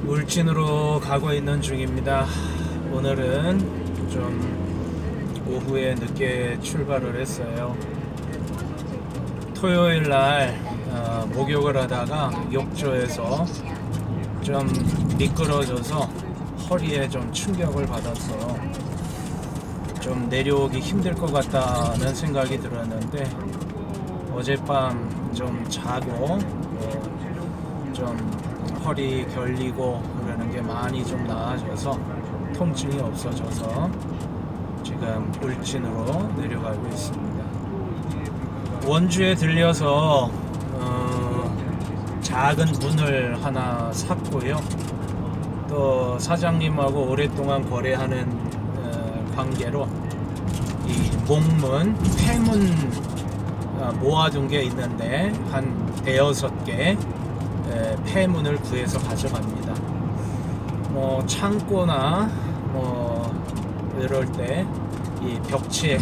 울진으로 가고 있는 중입니다. 오늘은 좀 오후에 늦게 출발을 했어요. 토요일날 목욕을 하다가 욕조에서 좀 미끄러져서 허리에 좀 충격을 받았어요. 좀 내려오기 힘들 것 같다는 생각이 들었는데 어젯밤 좀 자고 좀 허리 결리고 그러는 게 많이 좀 나아져서 통증이 없어져서 지금 울진으로 내려가고 있습니다. 원주에 들려서 작은 문을 하나 샀고요. 또 사장님하고 오랫동안 거래하는 관계로 이 목문, 폐문 모아둔 게 있는데 한 대여섯 개 폐문을 구해서 가져갑니다. 뭐 창고나 뭐 이럴 때 이 벽체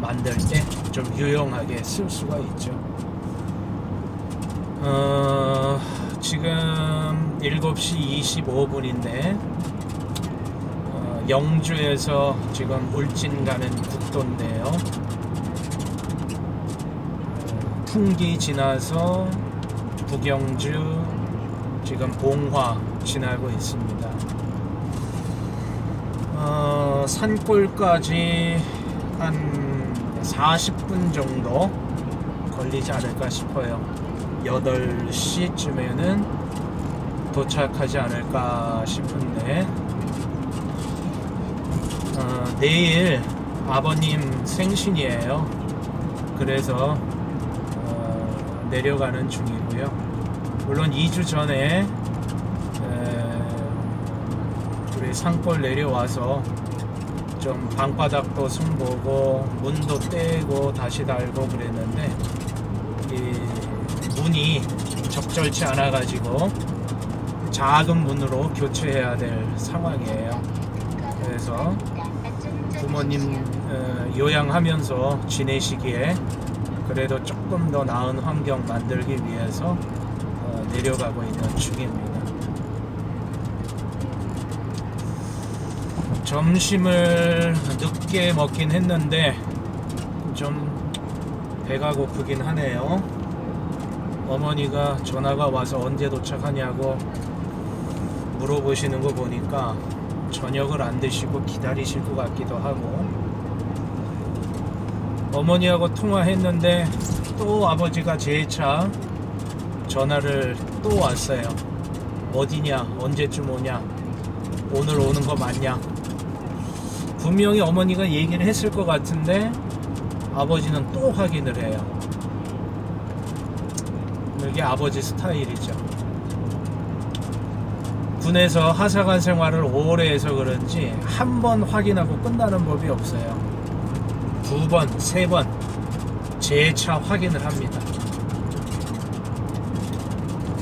만들 때 좀 유용하게 쓸 수가 있죠. 지금 7시 25분인데 영주에서 지금 울진 가는 국도인데요. 풍기 지나서 북영주, 지금 봉화 지나고 있습니다. 산골까지 한 40분 정도 걸리지 않을까 싶어요. 8시쯤에는 도착하지 않을까 싶은데 내일 아버님 생신이에요. 그래서 내려가는 중이고요. 물론 2주 전에 우리 산골 내려와서 좀 방바닥도 승보고 문도 떼고 다시 달고 그랬는데 이 문이 적절치 않아 가지고 작은 문으로 교체해야 될 상황이에요. 그래서 부모님 요양하면서 지내시기에 그래도 조금 더 나은 환경 만들기 위해서 내려가고 있는 중입니다. 점심을 늦게 먹긴 했는데 좀 배가 고프긴 하네요. 어머니가 전화가 와서 언제 도착하냐고 물어보시는 거 보니까 저녁을 안 드시고 기다리실 것 같기도 하고, 어머니하고 통화했는데 또 아버지가 재차 전화를 또 왔어요. 어디냐, 언제쯤 오냐, 오늘 오는 거 맞냐. 분명히 어머니가 얘기를 했을 것 같은데 아버지는 또 확인을 해요. 이게 아버지 스타일이죠. 군에서 하사관 생활을 오래 해서 그런지 한 번 확인하고 끝나는 법이 없어요. 2번, 3번 재차 확인을 합니다.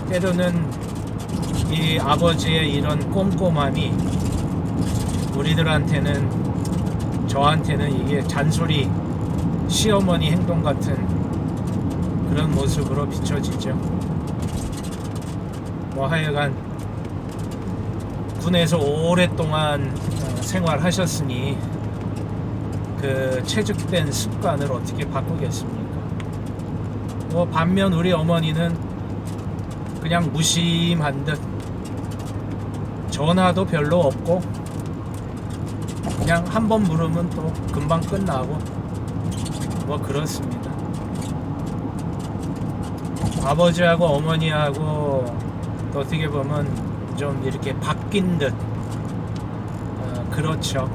때로는 이 아버지의 이런 꼼꼼함이 우리들한테는, 저한테는 이게 잔소리, 시어머니 행동 같은 그런 모습으로 비춰지죠. 뭐 하여간 군에서 오랫동안 생활하셨으니 그 체득된 습관을 어떻게 바꾸겠습니까? 뭐 반면 우리 어머니는 그냥 무심한 듯 전화도 별로 없고 그냥 한번 물으면 또 금방 끝나고 뭐 그렇습니다. 아버지하고 어머니하고 또 어떻게 보면 좀 이렇게 바뀐 듯 그렇죠.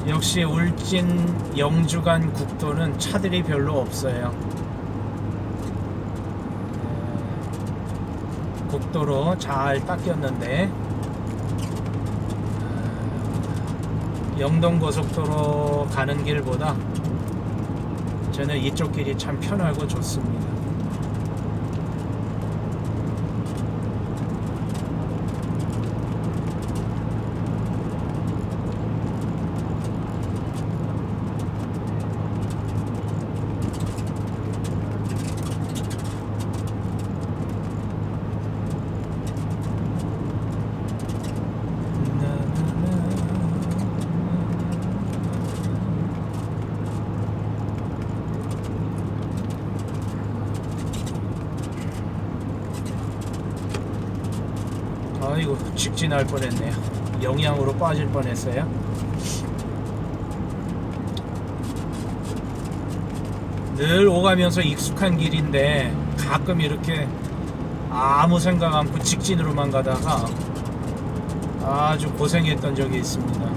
역시 울진 영주 간 국도는 차들이 별로 없어요. 국도로 잘 닦였는데 영동고속도로 가는 길보다 저는 이쪽 길이 참 편하고 좋습니다. 아이고, 직진할 뻔했네요. 영양으로 빠질 뻔했어요. 늘 오가면서 익숙한 길인데 가끔 이렇게 아무 생각 않고 직진으로만 가다가 아주 고생했던 적이 있습니다.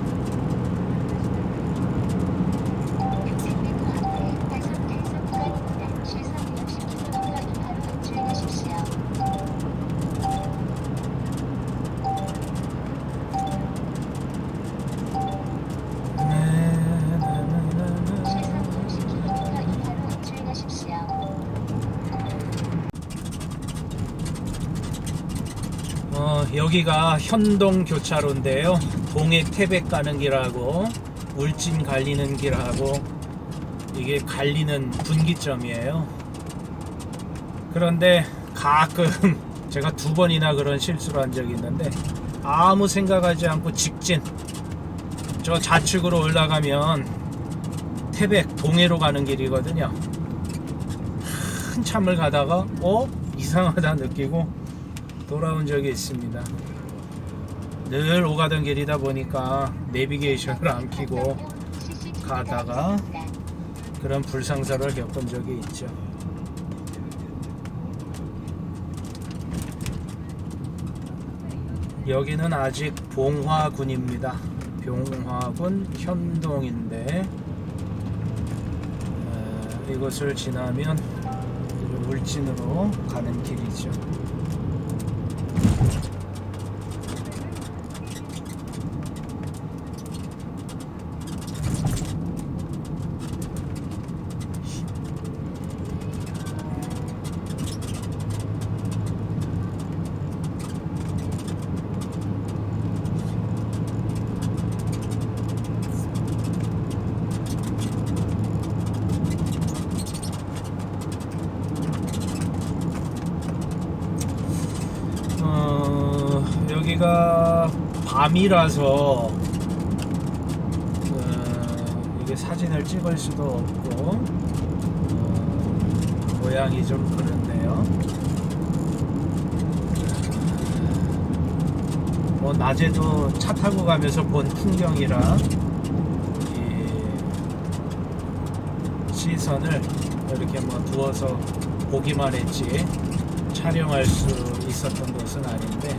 여기가 현동 교차로인데요. 동해 태백 가는 길하고 울진 갈리는 길하고 이게 갈리는 분기점이에요. 그런데 가끔 제가 2번이나 그런 실수를 한 적이 있는데 아무 생각하지 않고 직진, 저 좌측으로 올라가면 태백 동해로 가는 길이거든요. 한참을 가다가 이상하다 느끼고 돌아온 적이 있습니다. 늘 오가던 길이다 보니까 내비게이션을 안 켜고 가다가 그런 불상사를 겪은 적이 있죠. 여기는 아직 봉화군입니다. 봉화군 현동인데 이곳을 지나면 울진으로 가는 길이죠. 여기가 밤이라서 이게 사진을 찍을 수도 없고 모양이 좀 그런데요. 낮에도 차 타고 가면서 본 풍경이라 이 시선을 이렇게 두어서 보기만 했지 촬영할 수 있었던 것은 아닌데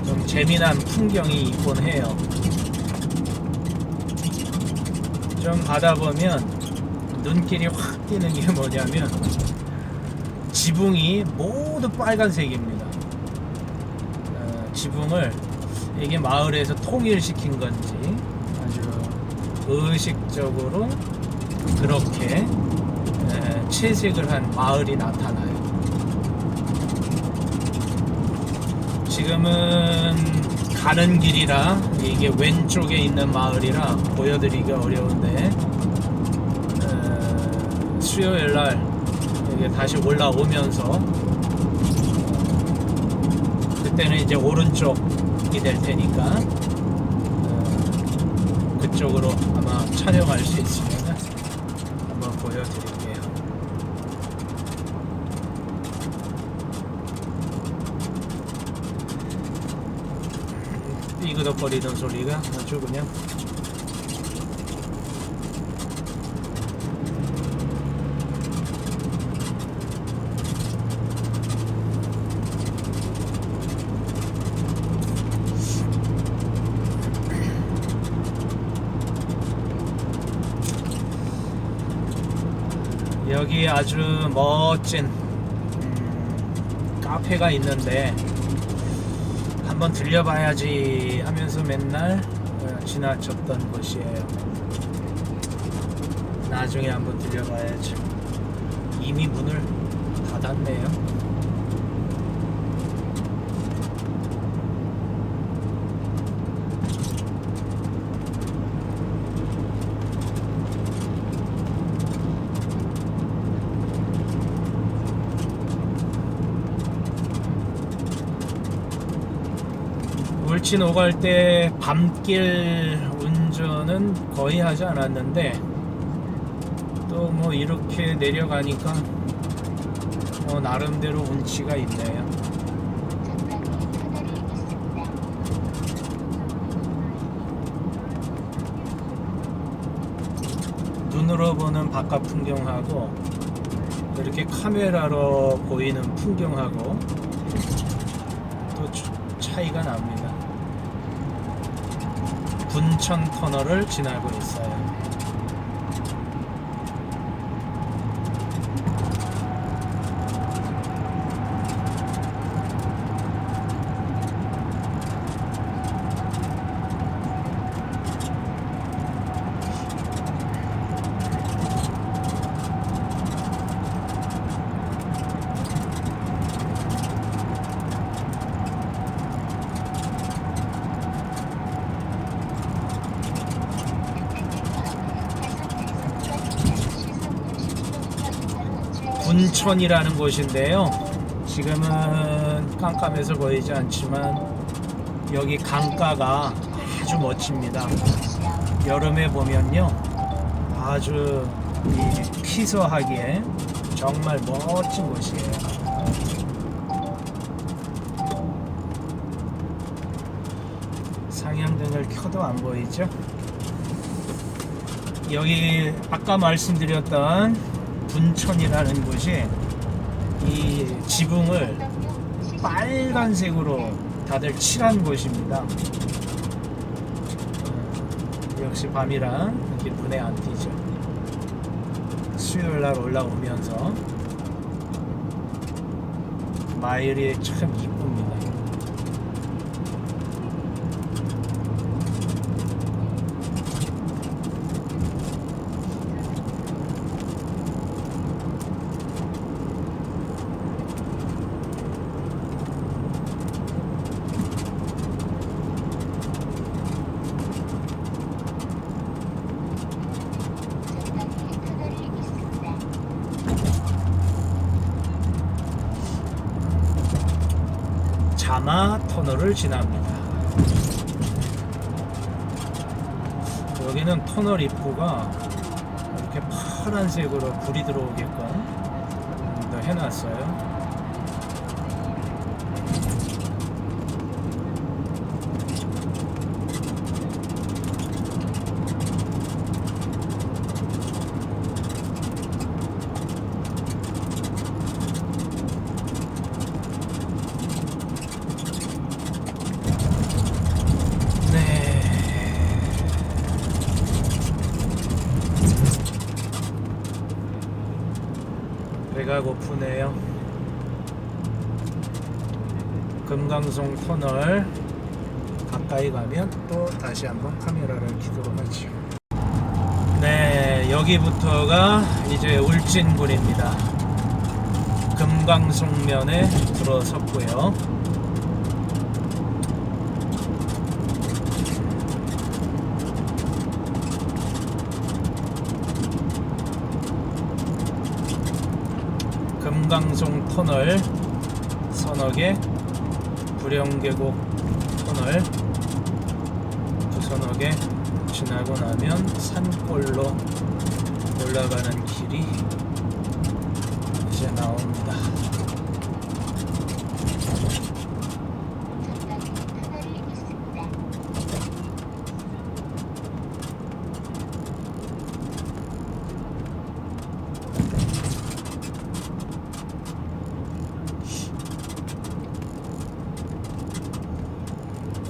좀 재미난 풍경이 있곤 해요. 좀 가다 보면 눈길이 확 띄는 게 뭐냐면 지붕이 모두 빨간색입니다. 지붕을 이게 마을에서 통일시킨 건지 아주 의식적으로 그렇게 채색을 한 마을이 나타나요. 지금은 가는 길이라 이게 왼쪽에 있는 마을이라 보여드리기가 어려운데 수요일날 이게 다시 올라오면서 그때는 이제 오른쪽이 될 테니까 그쪽으로 아마 촬영할 수 있으면 한번 보여드릴게요. 삐그덕거리던 소리가 아주 그냥 여기 아주 멋진 카페가 있는데 한번 들려봐야지 하면서 맨날 지나쳤던 곳이에요. 나중에 한번 들려봐야죠. 이미 문을 닫았네요. 울진 오갈 때 밤길 운전은 거의 하지 않았는데 또 뭐 이렇게 내려가니까 나름대로 운치가 있네요. 눈으로 보는 바깥 풍경하고 이렇게 카메라로 보이는 풍경하고 또 차이가 납니다. 분천 터널을 지나고 있어요. 분천이라는 곳인데요. 지금은 깜깜해서 보이지 않지만 여기 강가가 아주 멋집니다. 여름에 보면요, 아주 피서하기에 정말 멋진 곳이에요. 상향등을 켜도 안 보이죠? 여기 아까 말씀드렸던 분천이라는 곳이 이 지붕을 빨간색으로 다들 칠한 곳입니다. 역시 밤이라 이렇게 눈에 안 띄죠. 수요일날 올라오면서 마을이 참 이쁩니다. 자마 터널을 지납니다. 여기는 터널 입구가 이렇게 파란색으로 불이 들어오게끔 해놨어요. 배가 고프네요. 금강송 터널 가까이 가면 또 다시 한번 카메라를 켜도록 하죠. 네, 여기부터가 이제 울진군입니다. 금강송면에 들어섰고요. 금강송 터널 서너 개, 부령계곡 터널 두서너 개 지나고 나면 산골로 올라가는 길이 이제 나옵니다.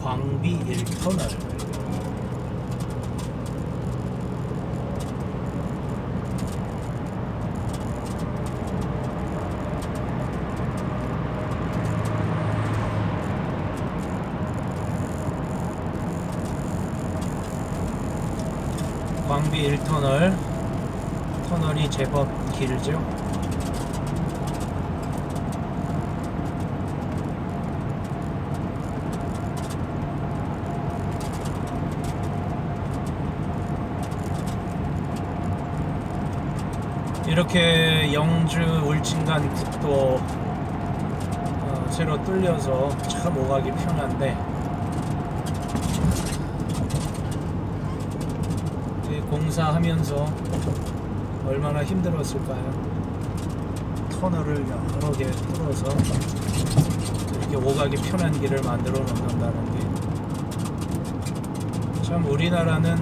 광비 1터널. 광비 1터널 터널이 제법 길죠. 이렇게 영주 울진간 국도 새로 뚫려서 참 오가기 편한데, 공사하면서 얼마나 힘들었을까요? 터널을 여러 개 뚫어서 이렇게 오가기 편한 길을 만들어 놓는다는 게 참 우리나라는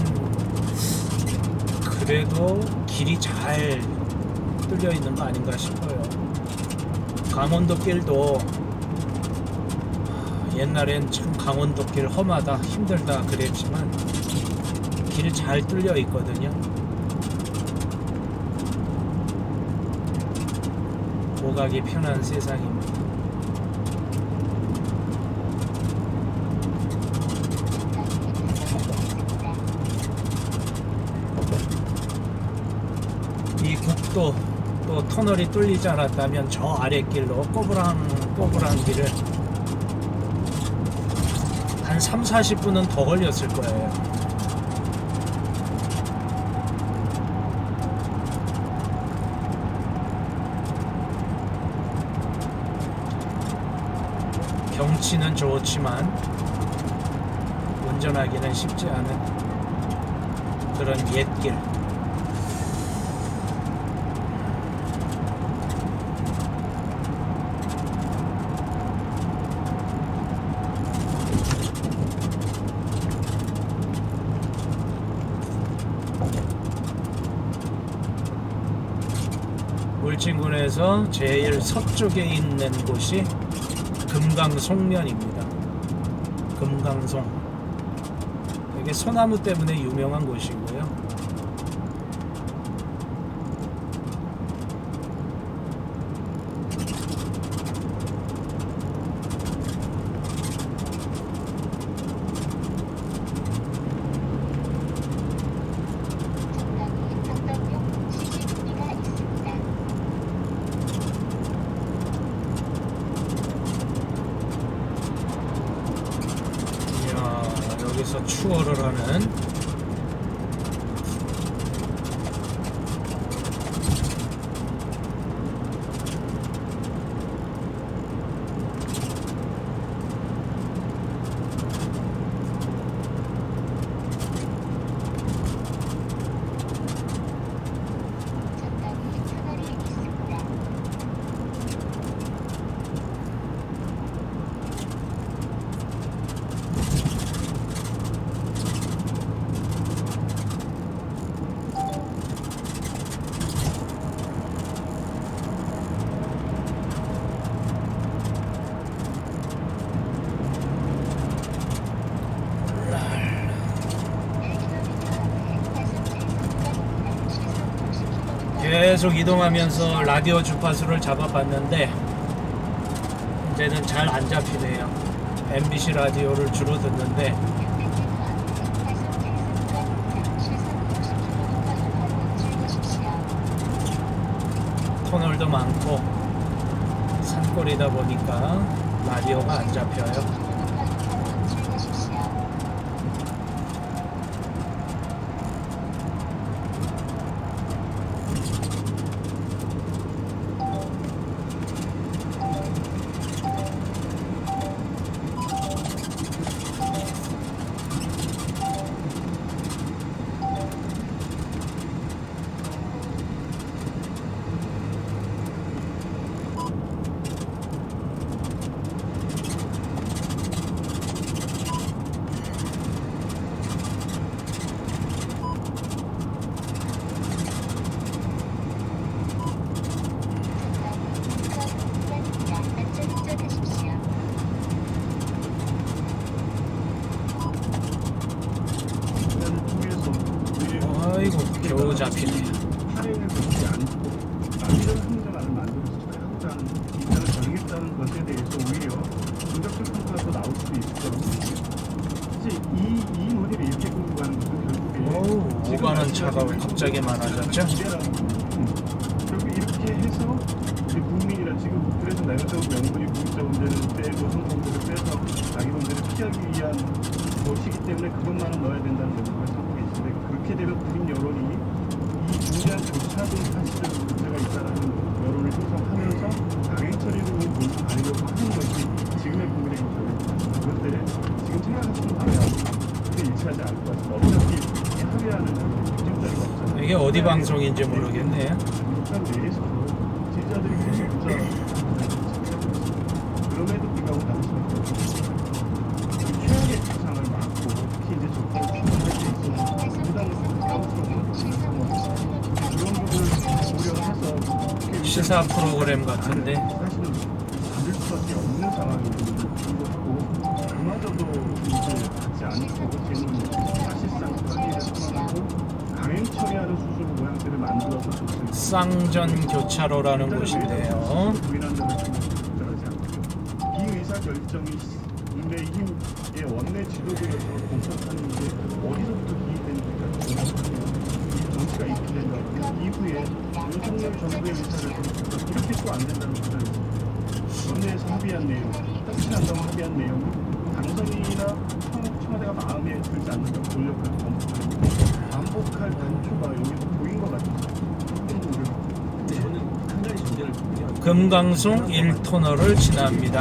그래도 길이 잘 뚫려 있는 거 아닌가 싶어요. 강원도길도 옛날엔 참 강원도길 험하다 힘들다 그랬지만 길 잘 뚫려 있거든요. 오가기 편한 세상입니다. 이 국도 또 터널이 뚫리지 않았다면 저 아랫길로 꼬부랑 길을 한 3-40분은 더 걸렸을 거예요. 경치는 좋지만 운전하기는 쉽지 않은 그런 옛길. 울진군에서 제일 서쪽에 있는 곳이 금강송면입니다. 금강송. 이게 소나무 때문에 유명한 곳이고요. 여기서 추월을 하는 계속 이동하면서 라디오 주파수를 잡아봤는데 이제는 잘 안 잡히네요. MBC 라디오를 주로 듣는데 터널도 많고 산골이다 보니까 라디오가 안 잡혀요. 아이고 겨우 잡히네요. 차량을 보지 않고 남이런 행정안을 만들어서 항상 이사를 정했다는 것에 대해서 오히려 긍정적 평가가 더 나올 수도 있죠. 이제 이 모델이 이렇게 끌고 가는 것은 결국에 오가는 이런 차가 왜 갑자기 많아졌죠? 결국 이렇게 해서 이제 국민이라 지금 그래서 내각적 명분이 공익적 문제를 빼고 성공들을 빼서 자기 문제를 피하기 위한 것이기 때문에 그것만은 넣어야 된다는 명분을 삼고 계시는데 그렇게 되면 국민 여론이 이 중대한 조차도 사실은 문제가 있다는 여론을 형성하면서 강행 처리로 몰고 가려고 하는 것이 지금의 국민의 경우입니다. 그런데 지금 생각하시는 바랑 그게 일치하지 않을 것 같습니다. 어차피 합의하는 경쟁자리가 없잖아요. 이게 어디 방송인지 모르겠네요. 북한 내에서 제자들이 계속 부자 그럼에도 불구하고 당신은 최악의 사상을 막고 특히 이제 정권을 추진할 때 있어서 부담을 부담스러운 그런 부분을 고려해서 시사 프로그램 같은데 사실은 받을 수밖에 없는 상황임에도 불구하고 그마저도 이제 받지 않고 쟤는 사실상 사기를 선언하고 강행 처리하는 수술 모양새를 만들어서 줬습니다. 쌍전 교차로라는 곳인데요. 이 의사 결정이 국민의힘의 원내 지도부에서 공격하는 게 어디서부터 기인되는지가 이 정치가 이렇게 된다. 이후에 윤석열 정부의 의사를 이렇게 또 안 된다는 생각이 있습니다. 원내에서 합의한 내용, 협치한다고 합의한 내용은 당선인이나 청와대가 마음에 들지 않는다고 권력을 반복할 단초가 여기서 보인 것 같아요. 근데 저는 한 가지 전제를 두고요. 금강송 1터널을 지납니다.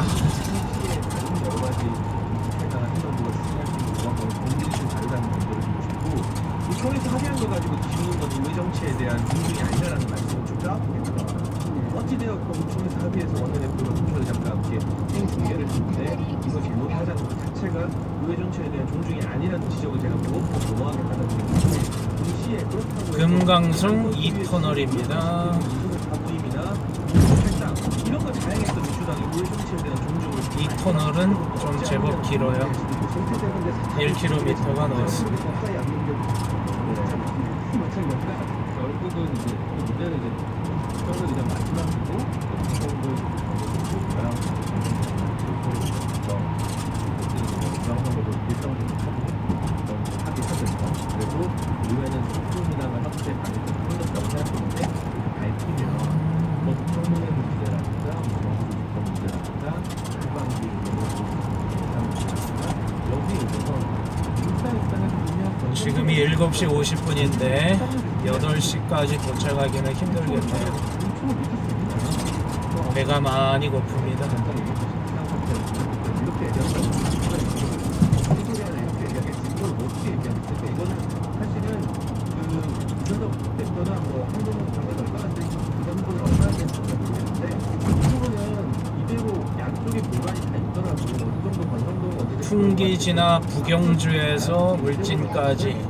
여러 가지 해당 행정부가 추진할 수 있는 조항을 공개적으로 다르다는 전제를 두고 이 청에서 합의한 거 가지고 뒤집는 건 인의 정치에 대한 존중이 아니라는 말씀을 좀 뼈아프게 어찌되었건 청에서 합의해서 원내대표가 공천회장과 함께 행중계를 했는데 이거 잘못하자는 것 자체가 의회 정치에 대한 존중이 아니라는 지적을 제가 무겁고 도모하겠다는 얘기인데 동시에 그렇다고 금강송 2터널입니다. 이런 거 다양했던 민주당이 우회 정치에 대한 존중을 이 터널은 좀 제법 길어요. 1km가 넘습니다. 결국은 이제 그 문제는 이제 결국 이제 마지막이고 정도 저랑 중앙선거도 일정을 하고 합의하면서 그래도 의회는 소통이나 협치에 관해서 흘렀다고 생각했는데 밝히면 청문회 문제라든가 정부 문제라든가 후반기 여기에 있어서 지금이 7시 50분인데 8시까지 도착하기는 힘들겠네요. 배가 많이 고픕니다. 풍기지나 부경주에서 울진까지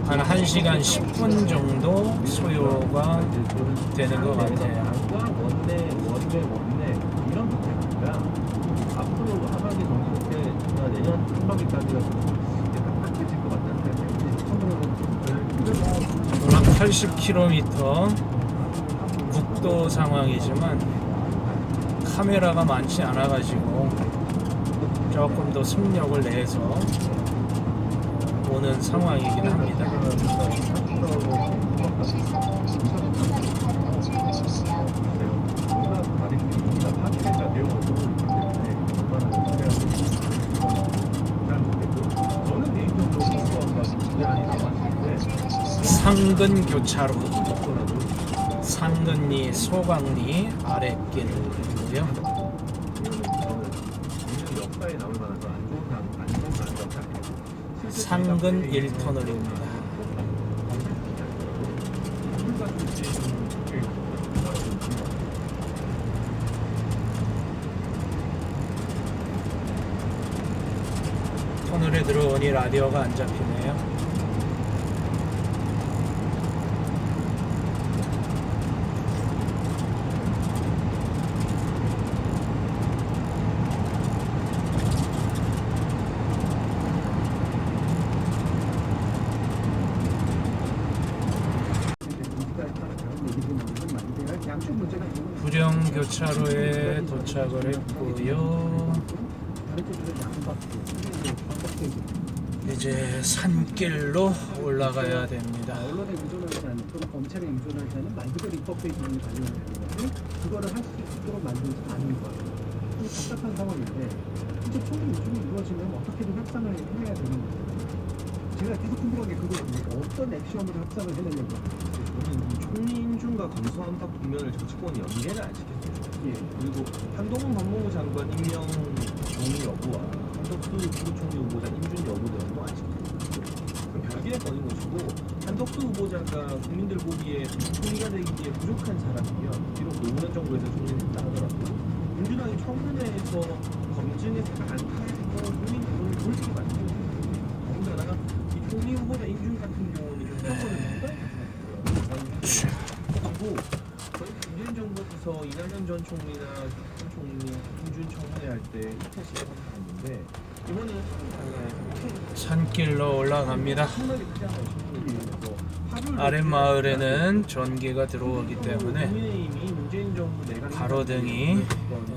한 1시간 10분 정도 소요가 되는 것 같아요. 원내 이런 부분이니까 앞으로 하반기 정도 때 내년 하반기까지가 딱딱해질 것 같다는 생각이 약 80km 국도 상황이지만 카메라가 많지 않아가지고 조금 더 속력을 내서 오는 상황이긴 합니다. 상근 교차로, 상근리 소강리 아랫길이고요. 상근 1터널입니다. 터널에 들어오니 라디오가 안 잡히네요. 부령교차로에 도착을 했고요. 이제 산길로 올라가야 됩니다. 언론에 의존하지 않는 또는 검찰에 의존하지 않는 말 그대로 입법된 기능이 발휘되는 것을 그거를 할 수 있도록 만들지 않는 거예요. 이 답답한 상황인데 이제 총리 요즘이 이루어지면 어떻게든 협상을 해야 되는 거예요. 제가 계속 궁금한 게 그거예요. 어떤 액션으로 협상을 해내려고 저는 이 총리 인준과 검수완박 국면을 정치권이 연계를 안 시켰으면 좋겠어요. 예. 그리고 한동훈 법무부 장관 임명 동의 여부와 한덕수 부총리 후보자 인준 여부 등도 안 시켰어요. 그럼 별개의 건인 것이고 한덕수 후보자가 국민들 보기에 총리가 되기에 부족한 사람이면 비록 노무현 정부에서 총리를 했다 하더라도 민주당이 청문회에서 검증에서 안 타고 국민들을 돌리게 만들고 더군다나 이 총리 후보자 인준 같은 경우는 협정권을 그리고 저희 문재인 정부에서 이낙연 전 총리나 전 총리 인준 청문회 할 때 이태 씨가 선택했는데 이번에는 좀 산길로 올라갑니다. 엄청나게 크잖아요. 청문회 아랫마을에는 전기가 들어오기 때문에 국민의힘이 문재인 정부 내각 가로등이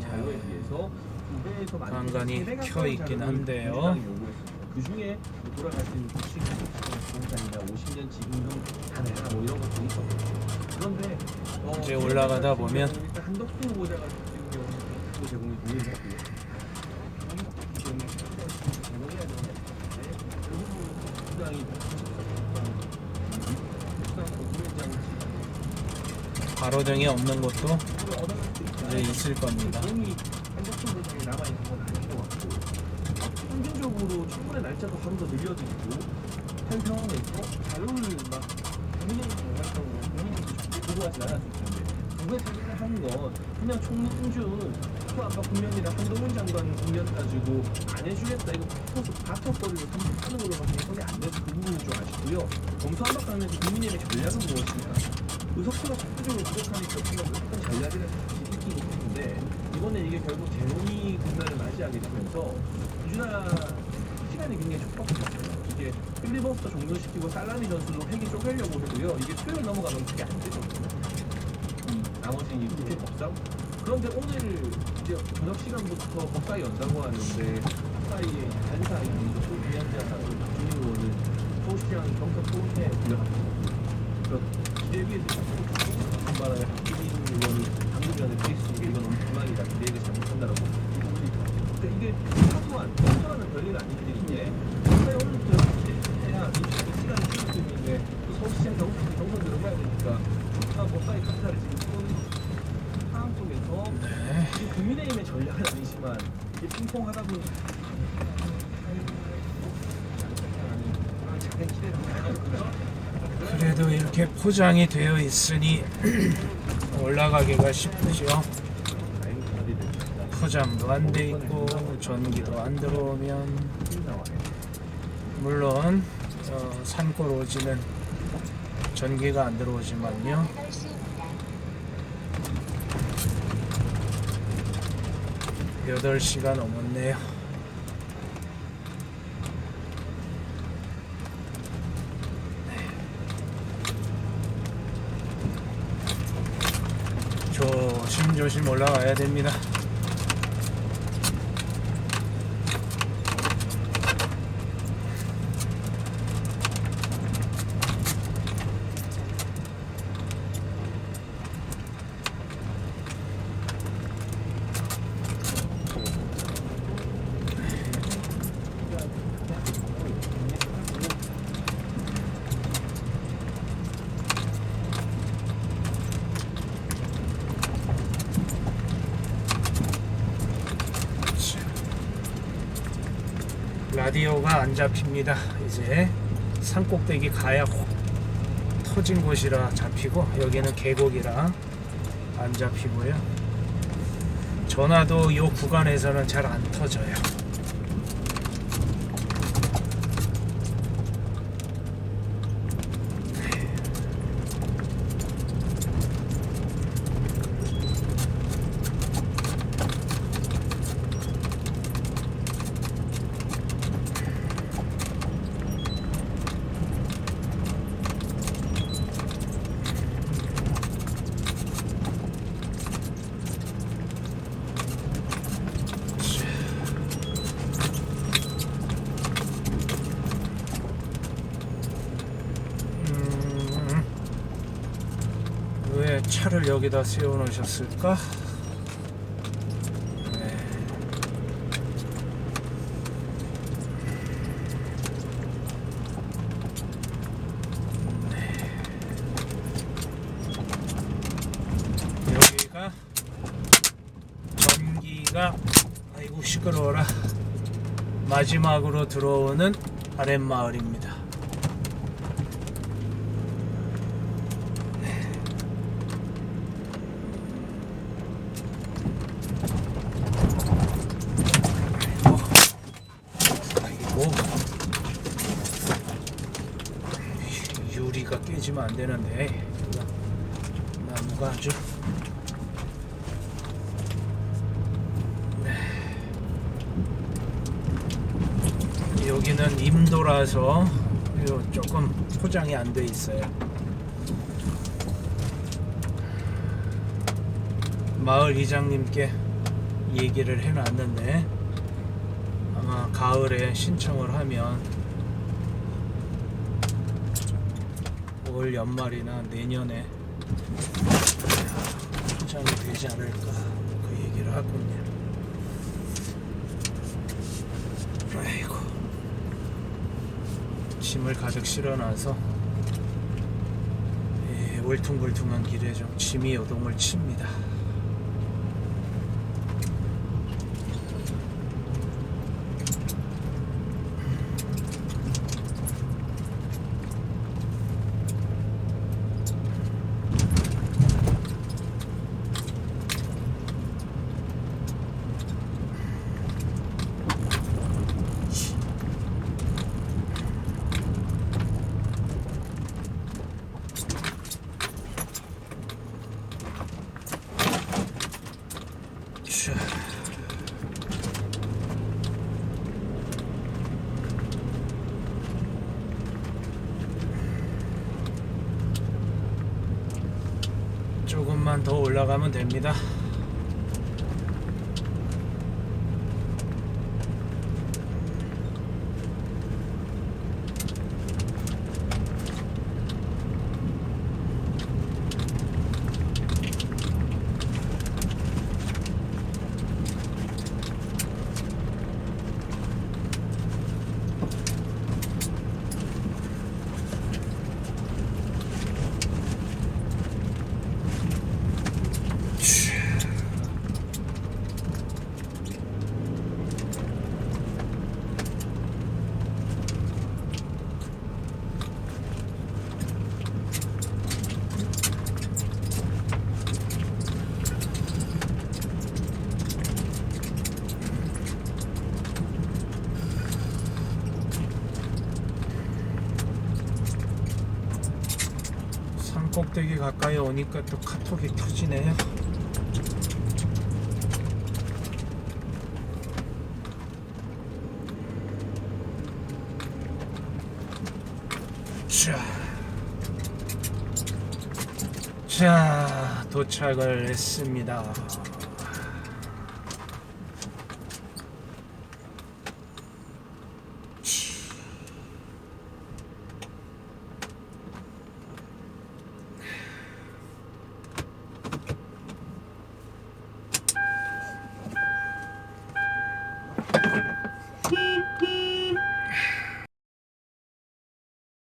자료에 비해서 두 배에서 간간히 켜 있긴 한데요. 그 중에 돌아가신 부동산이나 50년 지금금 다 내라 뭐 이런 것도 있었거든요. 그런데 이제 올라가다 보면 일단 한덕수 후보자가 지금 경우 제공이 되었고요. 제공해야 되는데 부당이 가로등이 없는 곳도 이제 있을 겁니다. 돈이 한덕수 후보자에 남아있는 건 아닌 것 같고 평균적으로 청문회 날짜도 하루 더 늘려드리고 한 상황에서 자료를 막 국민의힘 활동으로 본인들도 보고하지 않았을 텐데 누가 자료를 한 건 그냥 총리 인준 수안박 국면이나 한동훈 장관 국면 가지고 안 해주겠다 이거 바터거리로 하는 걸로 봤을 때 손이 안 돼서 그 부분이 좀 아쉽고요. 검수안박 관련해서 국민의힘의 전략은 무엇인가? 의석수가 적극적으로 부족하니까 어떤 전략을 있긴 있는데 이번에 이게 결국 재논의 국면을 맞이하게 되면서 민주당 시간이 굉장히 촉박해졌어요. 이게 필리버스터 종료시키고 살라미 전술로 핵이 쪼개려고 해도요. 이게 토요일 넘어가면 그게 안 되거든요. 나머지 이 국회 법상. 그런데 오늘 이제 저녁 시간부터 법사위 연다고 하는데 법사위에 간사위 먼저 소위원장 주민 의원을 서울시장 경선 토론회에 불러갔거든요. 기대에 비해서 바람에 박기민 의원이 방금 전에 페이스북에 이건 너무 불만이다. 기대를 잘못한다라고. 근데 이게 사소한 평소와는 별일 아닌 일인데 법사위 오늘부터 해야 민주당이 시간이 필요할 수 있는데 또 서울시장 경선 들어가야 되니까 법사위 간사를 지금 쏘는 상황 속에서 이 국민의힘의 전략은 아니지만 이 핑퐁하다 보니 작은 기대를 하거든요. 그래도 이렇게 포장이 되어 있으니 올라가기가 쉽죠. 포장도 안 돼 있고 전기도 안 들어오면 물론 산골 오지는 전기가 안 들어오지만요. 8시가 넘었네요. 조심조심 올라가야 됩니다. 라디오가 안 잡힙니다. 이제 산꼭대기 가야 터진 곳이라 잡히고 여기는 계곡이라 안 잡히고요. 전화도 이 구간에서는 잘 안 터져요. 왜 차를 여기다 세워 놓으셨을까? 네. 여기가 전기가, 아이고 시끄러워라, 마지막으로 들어오는 아랫마을입니다. 아이고, 유리가 깨지면 안 되는데 나무가 아주. 여기는 임도라서 조금 포장이 안 돼 있어요. 마을 이장님께 얘기를 해놨는데 아마 가을에 신청을 하면 올 연말이나 내년에 포장이 되지 않을까, 그 얘기를 하군요. 아이고, 짐을 가득 실어놔서 울퉁불퉁한 길에 좀 짐이 요동을 칩니다. 자, 조금만 더 올라가면 됩니다. 산 꼭대기 가까이 오니까 또 카톡이 터지네요. 자, 도착을 했습니다.